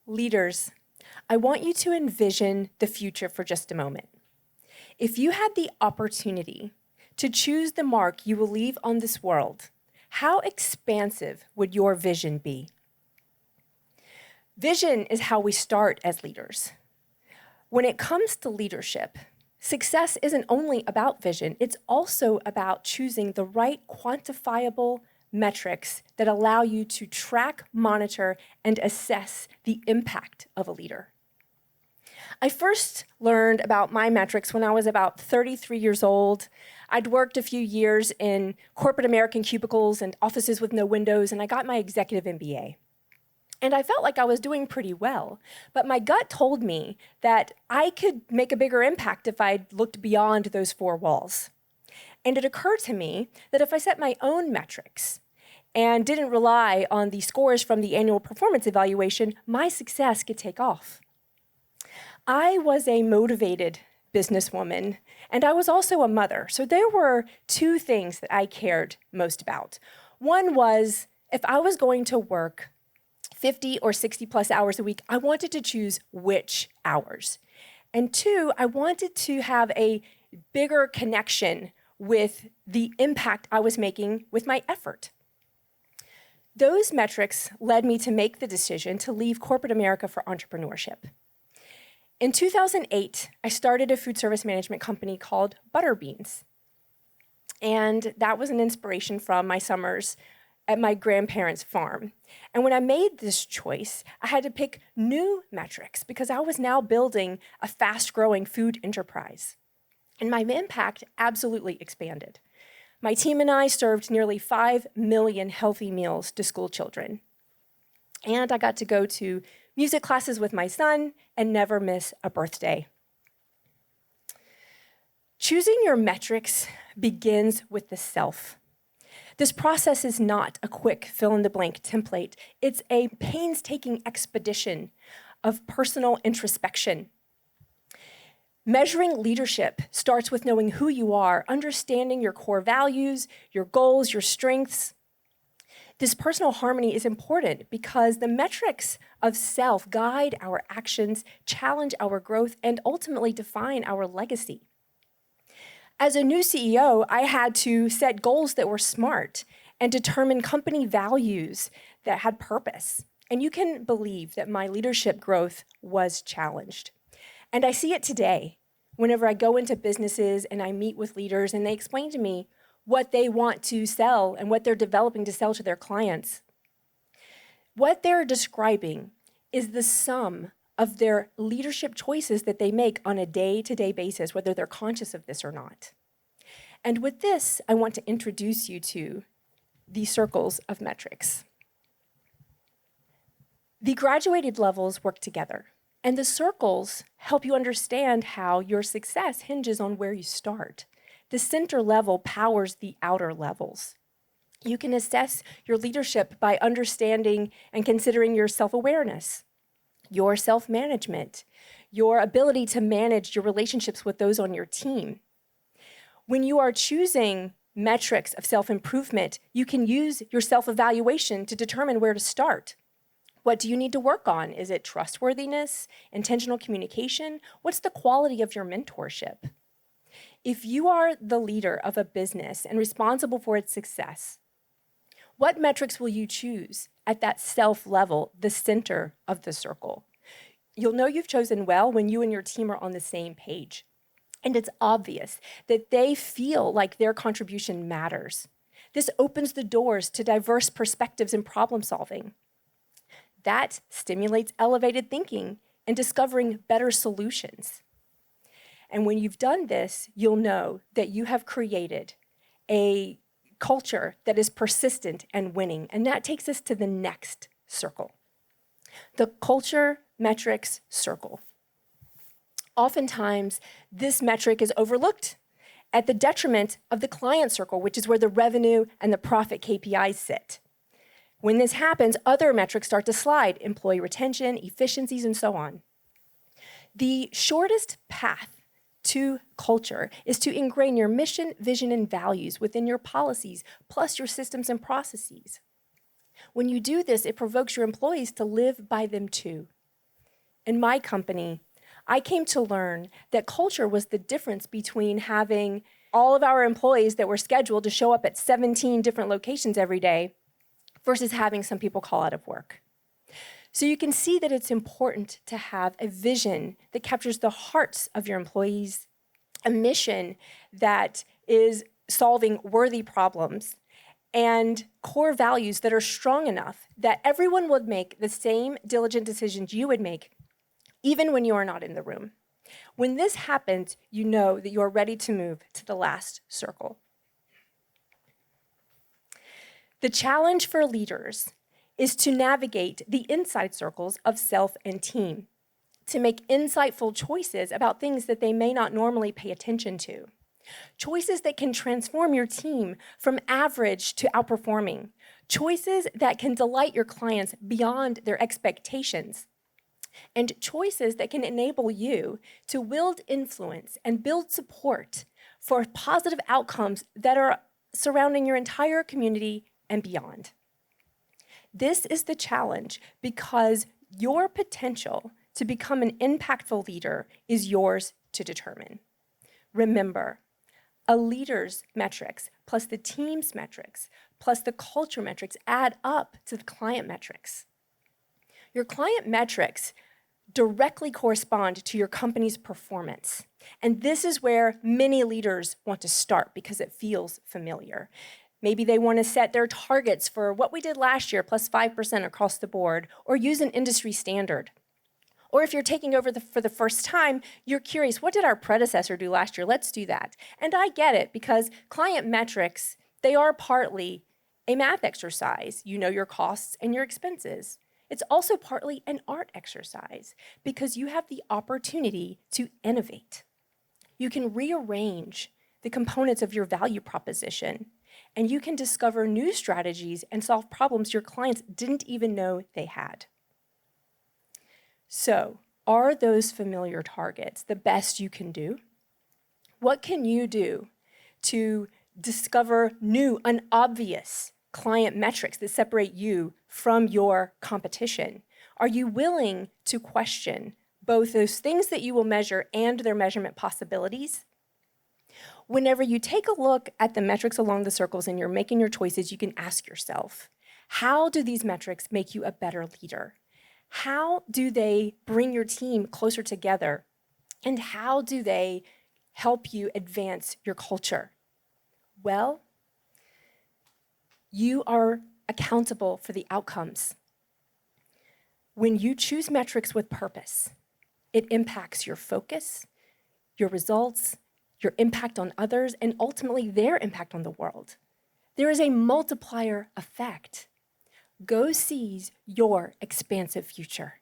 Leaders, I want you to envision the future for just a moment. If you had the opportunity to choose the mark you will leave on this world, how expansive would your vision be? Vision is how we start as leaders. When it comes to leadership, success isn't only about vision, it's also about choosing the right quantifiable metrics that allow you to track, monitor, and assess the impact of a leader. I first learned about my metrics when I was about 33 years old. I'd worked a few years in corporate American cubicles and offices with no windows, and I got my executive MBA. And I felt like I was doing pretty well, but my gut told me that I could make a bigger impact if I looked beyond those four walls. And it occurred to me that if I set my own metrics and didn't rely on the scores from the annual performance evaluation, my success could take off. I was a motivated businesswoman, and I was also a mother. So there were two things that I cared most about. One was if I was going to work 50 or 60 plus hours a week, I wanted to choose which hours. And two, I wanted to have a bigger connection with the impact I was making with my effort. Those metrics led me to make the decision to leave corporate America for entrepreneurship. In 2008, I started a food service management company called Butterbeans. And that was an inspiration from my summers at my grandparents' farm. And when I made this choice, I had to pick new metrics because I was now building a fast-growing food enterprise. And my impact absolutely expanded. My team and I served nearly 5 million healthy meals to school children. And I got to go to music classes with my son and never miss a birthday. Choosing your metrics begins with the self. This process is not a quick fill-in-the-blank template. It's a painstaking expedition of personal introspection. Measuring leadership starts with knowing who you are, understanding your core values, your goals, your strengths. This personal harmony is important because the metrics of self guide our actions, challenge our growth, and ultimately define our legacy. As a new CEO, I had to set goals that were smart and determine company values that had purpose. And you can believe that my leadership growth was challenged. And I see it today whenever I go into businesses and I meet with leaders and they explain to me what they want to sell and what they're developing to sell to their clients. What they're describing is the sum of their leadership choices that they make on a day-to-day basis, whether they're conscious of this or not. And with this, I want to introduce you to the circles of metrics. The graduated levels work together, and the circles help you understand how your success hinges on where you start. The center level powers the outer levels. You can assess your leadership by understanding and considering your self-awareness, your self-management, your ability to manage your relationships with those on your team. When you are choosing metrics of self-improvement, you can use your self-evaluation to determine where to start. What do you need to work on? Is it trustworthiness, intentional communication? What's the quality of your mentorship? If you are the leader of a business and responsible for its success, what metrics will you choose at that self level, the center of the circle? You'll know you've chosen well when you and your team are on the same page. And it's obvious that they feel like their contribution matters. This opens the doors to diverse perspectives in problem solving. That stimulates elevated thinking and discovering better solutions. And when you've done this, you'll know that you have created a culture that is persistent and winning. And that takes us to the next circle, the culture metrics circle. Oftentimes, this metric is overlooked at the detriment of the client circle, which is where the revenue and the profit KPIs sit. When this happens, other metrics start to slide, employee retention, efficiencies, and so on. The shortest path to culture is to ingrain your mission, vision, and values within your policies, plus your systems and processes. When you do this, it provokes your employees to live by them too. in my company, I came to learn that culture was the difference between having all of our employees that were scheduled to show up at 17 different locations every day versus having some people call out of work. So you can see that it's important to have a vision that captures the hearts of your employees, a mission that is solving worthy problems, and core values that are strong enough that everyone would make the same diligent decisions you would make, even when you are not in the room. When this happens, you know that you are ready to move to the last circle. The challenge for leaders is to navigate the inside circles of self and team, to make insightful choices about things that they may not normally pay attention to. Choices that can transform your team from average to outperforming. Choices that can delight your clients beyond their expectations. And choices that can enable you to wield influence and build support for positive outcomes that are surrounding your entire community and beyond. This is the challenge because your potential to become an impactful leader is yours to determine. Remember, a leader's metrics plus the team's metrics plus the culture metrics add up to the client metrics. Your client metrics directly correspond to your company's performance. And this is where many leaders want to start because it feels familiar. Maybe they want to set their targets for what we did last year plus 5% across the board, or use an industry standard. Or if you're taking over for the first time, you're curious, what did our predecessor do last year? Let's do that. And I get it, because client metrics, they are partly a math exercise. You know your costs and your expenses. It's also partly an art exercise because you have the opportunity to innovate. You can rearrange the components of your value proposition, and you can discover new strategies and solve problems your clients didn't even know they had. So, are those familiar targets the best you can do? What can you do to discover new, unobvious client metrics that separate you from your competition? Are you willing to question both those things that you will measure and their measurement possibilities? Whenever you take a look at the metrics along the circles and you're making your choices, you can ask yourself, how do these metrics make you a better leader? How do they bring your team closer together? And how do they help you advance your culture? Well, you are accountable for the outcomes. When you choose metrics with purpose, it impacts your focus, your results, your impact on others, and ultimately their impact on the world. There is a multiplier effect. Go seize your expansive future.